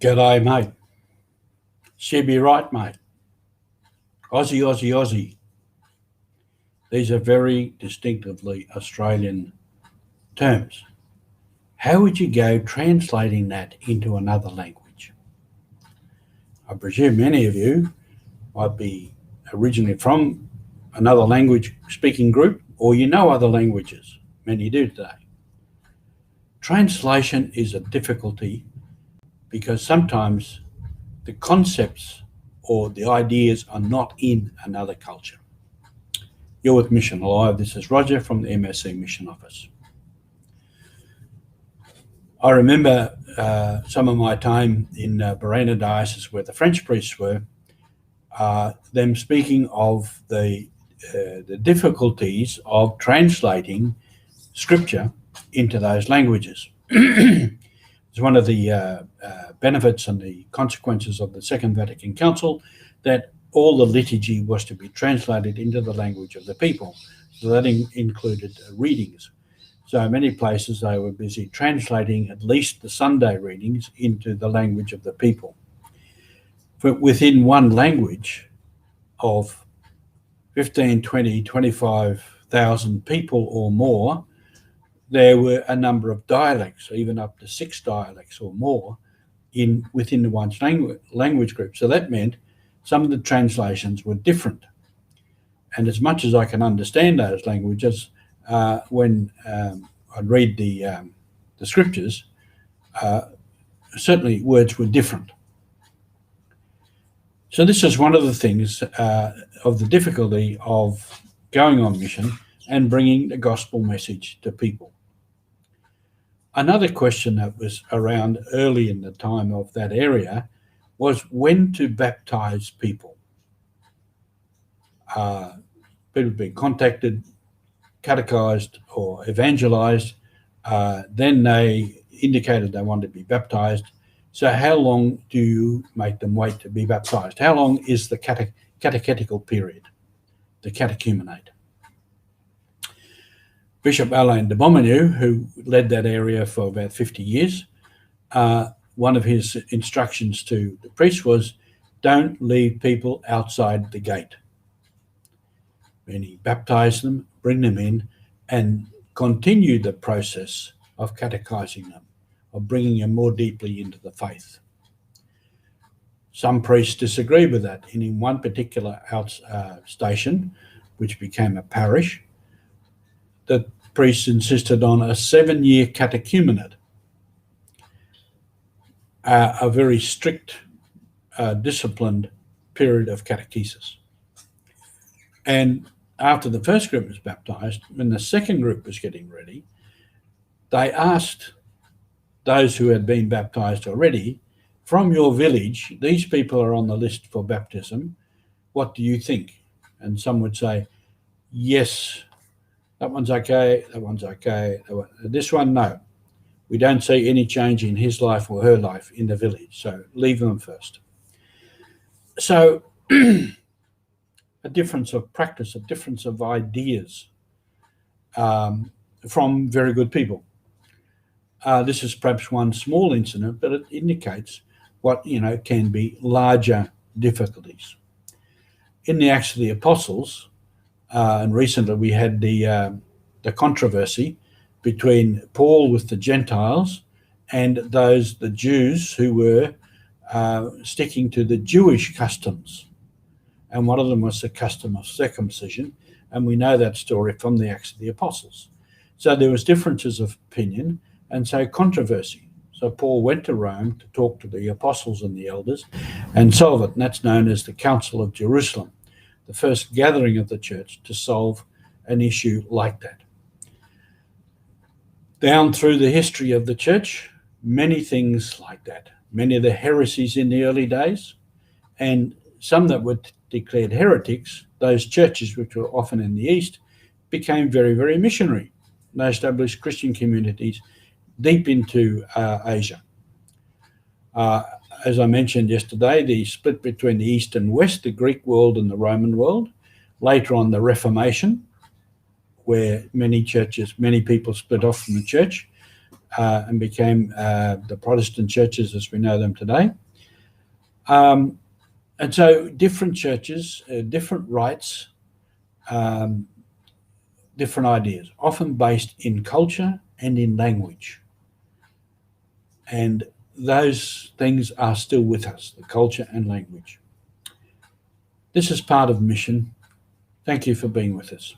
G'day, mate. She be right, mate. Aussie, Aussie, Aussie. These are very distinctively Australian terms. How would you go translating that into another language? I presume many of you might be originally from another language speaking group, or you know other languages. Many do today. Translation is a difficulty because sometimes the concepts or the ideas are not in another culture. You're with Mission Alive. This is Roger from the MSC Mission Office. I remember some of my time in Barena Diocese, where the French priests were, them speaking of the difficulties of translating scripture into those languages. It's one of the benefits and the consequences of the Second Vatican Council that all the liturgy was to be translated into the language of the people. So that included readings. So many places they were busy translating at least the Sunday readings into the language of the people. But within one language of 15, 20, 25,000 people or more, there were a number of dialects, even up to 6 dialects or more within one language group. So that meant some of the translations were different. And as much as I can understand those languages, when I'd read the scriptures, certainly words were different. So this is one of the things of the difficulty of going on mission and bringing the gospel message to people. Another question that was around early in the time of that area was when to baptize people. People have been contacted, catechized or evangelized, then they indicated they wanted to be baptized. So how long do you make them wait to be baptized? How long is the catechetical period, the catechumenate? Bishop Alain de Beaumenu, who led that area for about 50 years, one of his instructions to the priests was, don't leave people outside the gate. Meaning baptize them, bring them in, and continue the process of catechizing them, of bringing them more deeply into the faith. Some priests disagree with that. And in one particular station, which became a parish, the priests insisted on a 7-year catechumenate, a very strict, disciplined period of catechesis. And after the first group was baptized, when the second group was getting ready, they asked those who had been baptized already, from your village, these people are on the list for baptism, what do you think? And some would say, yes, that one's okay, that one's okay, this one, no. We don't see any change in his life or her life in the village, so leave them first. So a difference of practice, a difference of ideas from very good people. This is perhaps one small incident, but it indicates what can be larger difficulties. In the Acts of the Apostles, and recently we had the controversy between Paul with the Gentiles and the Jews who were sticking to the Jewish customs. And one of them was the custom of circumcision. And we know that story from the Acts of the Apostles. So there was differences of opinion and so controversy. So Paul went to Rome to talk to the apostles and the elders and solve it. And that's known as the Council of Jerusalem, the first gathering of the church to solve an issue like that. Down through the history of the church, many things like that. Many of the heresies in the early days, and some that were declared heretics, those churches which were often in the East, became very, very missionary. They established Christian communities deep into Asia. As I mentioned yesterday, the split between the East and West, the Greek world and the Roman world, later on the Reformation, where many churches, many people split off from the church, and became the Protestant churches as we know them today. And so different churches, different rites, different ideas, often based in culture and in language. And those things are still with us, the culture and language. This is part of mission. Thank you for being with us.